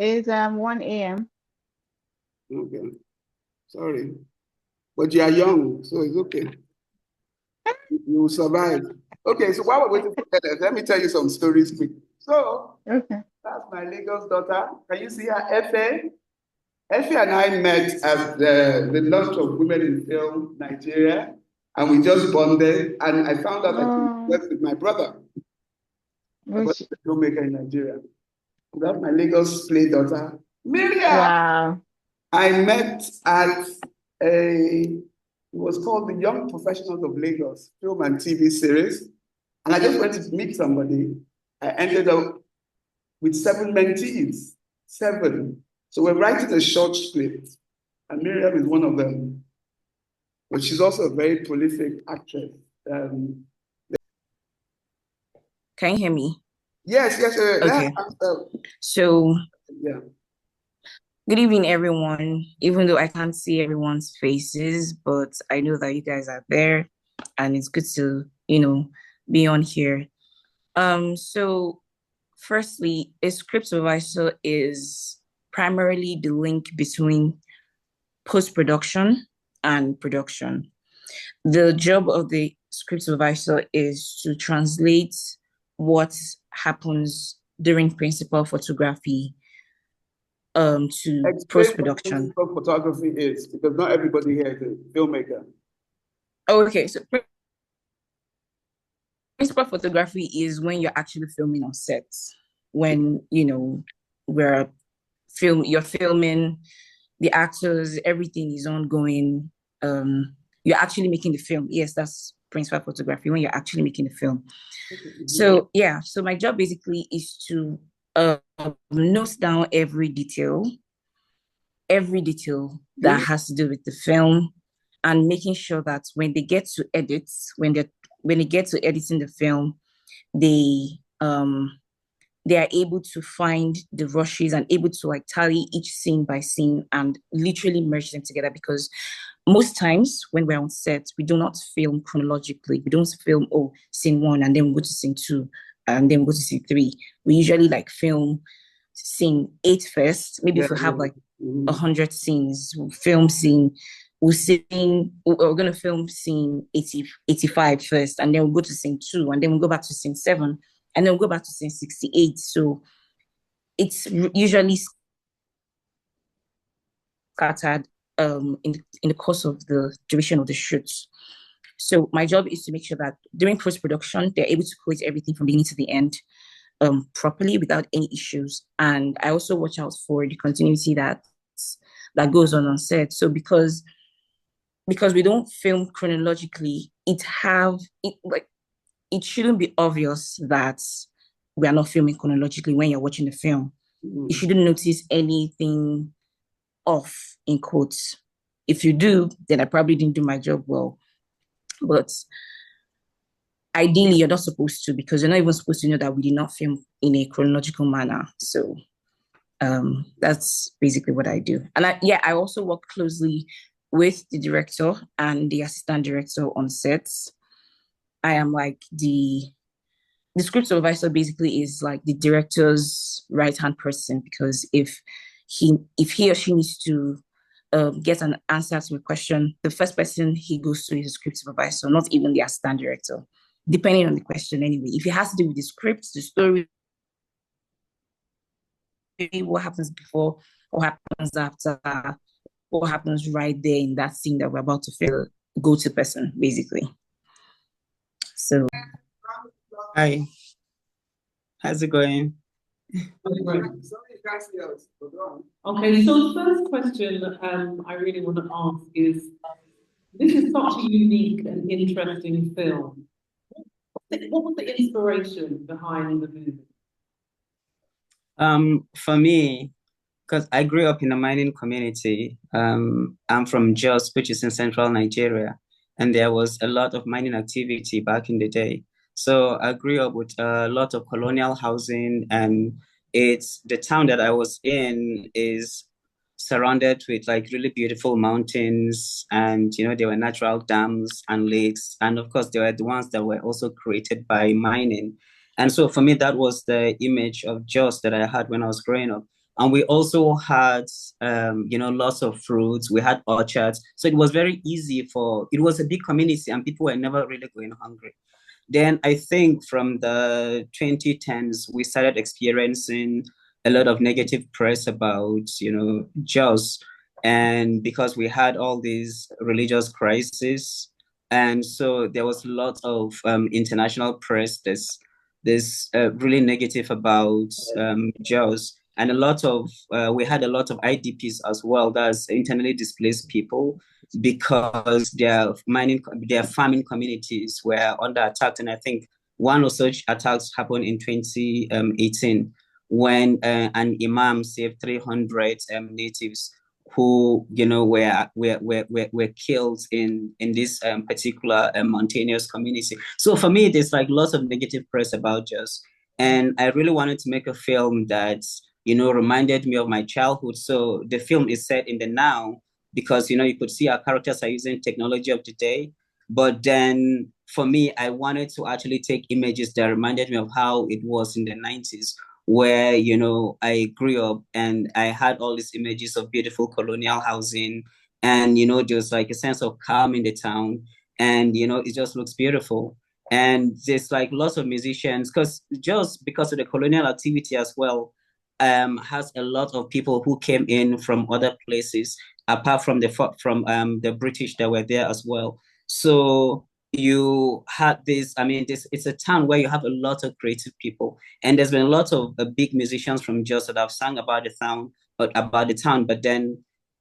It's 1 a.m. Okay. Sorry. But you are young, so it's okay. You will survive. Okay, so while we're waiting for Kenneth, let me tell you some stories quick. So, Okay. that's my Lagos daughter. Can you see her, Efe? Efe and I met at the launch of Women in Film Nigeria, and we just bonded. And I found out that she worked with my brother, a filmmaker in Nigeria. That's my Lagos play daughter, Miriam. Wow. I met at it was called the Young Professionals of Lagos film and TV series. And I just went to meet somebody. I ended up with 7 mentees. 7. So we're writing a short script. And Miriam is one of them. But she's also a very prolific actress. Can you hear me? Yes. Okay. So, yeah. Good evening, everyone. Even though I can't see everyone's faces, but I know that you guys are there, and it's good to, be on here. So, firstly, a script supervisor is primarily the link between post-production and production. The job of the script supervisor is to translate what happens during principal photography to post-production. What photography is, because not everybody here is a filmmaker. Oh, okay. So principal photography is when you're actually filming on set. When you're filming, the actors, everything is ongoing. You're actually making the film. Yes, that's principal photography, when you're actually making the film. So my job basically is to note down every detail that has to do with the film, and making sure that when they get to edit, when they get to editing the film, they are able to find the rushes and able to tally each scene by scene and literally merge them together. Because most times when we're on set, we do not film chronologically. We don't film, scene 1 and then we go to scene 2 and then we go to scene 3. We usually film scene 8 first. Maybe if we have 100 scenes, we'll film scene. We're going to film scene 85 first, and then we'll go to scene 2, and then we'll go back to scene 7, and then we'll go back to scene 68. So it's usually scattered in the course of the duration of the shoots. So my job is to make sure that during post-production, they're able to collate everything from beginning to the end properly without any issues. And I also watch out for the continuity that goes on set. So because we don't film chronologically, it shouldn't be obvious that we are not filming chronologically when you're watching the film. You shouldn't notice anything off, in quotes. If you do, then I probably didn't do my job well. But ideally, you're not supposed to, because you're not even supposed to know that we did not film in a chronological manner. So that's basically what I do. And I also work closely with the director and the assistant director on sets. I am the script supervisor basically is the director's right-hand person, because if he or she needs to get an answer to a question, the first person he goes to is the script supervisor, not even the assistant director, depending on the question anyway. If it has to do with the script, the story, what happens before, what happens after, what happens right there in that scene that we're about to film, go-to person, basically. So, hi. How's it going? Okay, so the first question I really want to ask is, this is such a unique and interesting film. What was the inspiration behind the movie? For me, because I grew up in a mining community. I'm from Jos, which is in central Nigeria, and there was a lot of mining activity back in the day. So I grew up with a lot of colonial housing, and the town that I was in is surrounded with really beautiful mountains, and there were natural dams and lakes, and of course there were the ones that were also created by mining. And so for me, that was the image of Jos that I had when I was growing up. And we also had, lots of fruits. We had orchards. So it was very easy it was a big community and people were never really going hungry. Then I think from the 2010s, we started experiencing a lot of negative press about, Jos. And because we had all these religious crises, and so there was a lot of international press this really negative about Jos. And we had a lot of IDPs as well, that's internally displaced people, because their farming communities were under attack. And I think one of such attacks happened in 2018 when an imam saved 300 natives who were killed in this particular mountainous community. So for me, there's like lots of negative press about Jos, and I really wanted to make a film that reminded me of my childhood. So the film is set in the now, because you could see our characters are using technology of today. But then for me, I wanted to actually take images that reminded me of how it was in the 90s, where I grew up and I had all these images of beautiful colonial housing, and there's like a sense of calm in the town, and it just looks beautiful. And there's like lots of musicians, just because of the colonial activity as well, has a lot of people who came in from other places apart from the British that were there as well. So you had it's a town where you have a lot of creative people, and there's been a lot of big musicians from Jos that have sung about the town. But then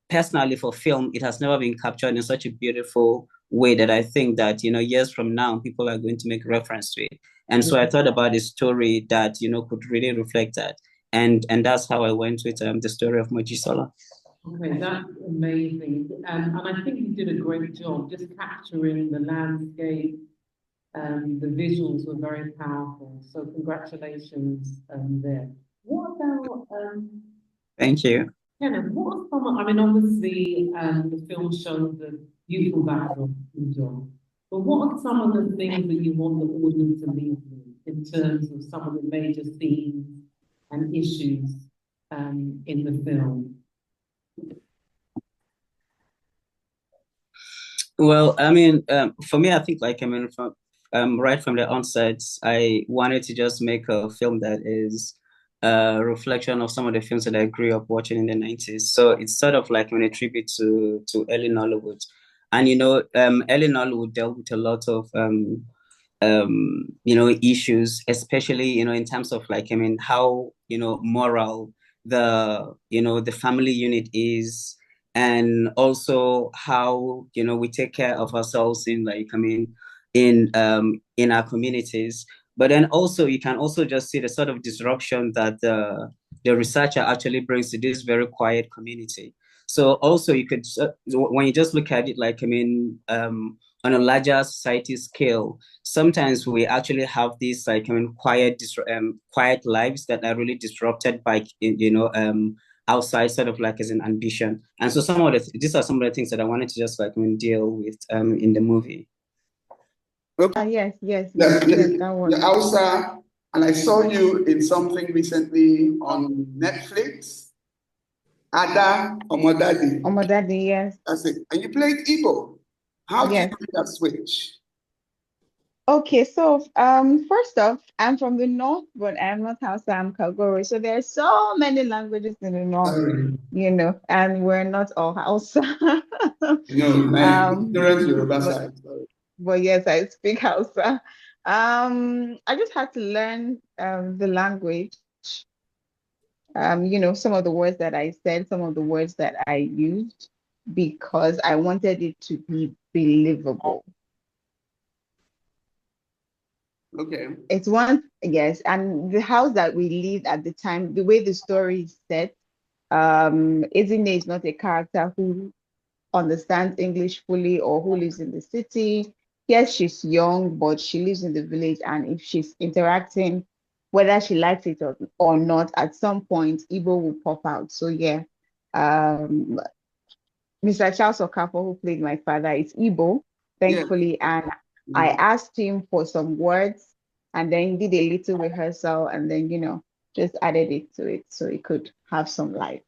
personally for film, it has never been captured in such a beautiful way that I think that years from now people are going to make reference to it. And so I thought about a story that could really reflect that, and that's how I went with the story of Mojisola. Okay, that's amazing. And I think you did a great job just capturing the landscape. The visuals were very powerful. So congratulations there. What about Thank you. Kenneth, what are some, obviously the film shows the beautiful backdrop in John, but what are some of the things that you want the audience to leave with in terms of some of the major themes and issues in the film? Well, for me, I think from right from the onset, I wanted to just make a film that is a reflection of some of the films that I grew up watching in the 90s. So it's sort of like a tribute to early Nollywood. And early Nollywood dealt with a lot of issues, especially in terms of how moral the family unit is, and also how we take care of ourselves in our communities. But then also you can also just see the sort of disruption that the researcher actually brings to this very quiet community. So also you could, when you just look at it on a larger society scale, sometimes we actually have these quiet lives that are really disrupted by outside sort of as an ambition. And so these are some of the things that I wanted to just deal with in the movie. Okay. Yes, that was. The Hausa, and I saw you in something recently on Netflix. Omodadi, yes. That's it. And you played Igbo. How did you do that switch? Okay, so first off, I'm from the north, but I'm not Hausa, I'm Kagoro. So there's so many languages in the north, and we're not all Hausa. My ignorant Yoruba side. But yes, I speak Hausa. I just had to learn the language. Some of the words that I said, some of the words that I used, because I wanted it to be believable. Okay. It's yes, and the house that we lived at the time, the way the story is set, Ezine is not a character who understands English fully or who lives in the city. Yes, she's young, but she lives in the village, and if she's interacting, whether she likes it or not, at some point, Igbo will pop out. So yeah, Mr. Charles Okafor, who played my father, is Igbo, thankfully, and I asked him for some words and then did a little rehearsal and then, just added it to it so it could have some light.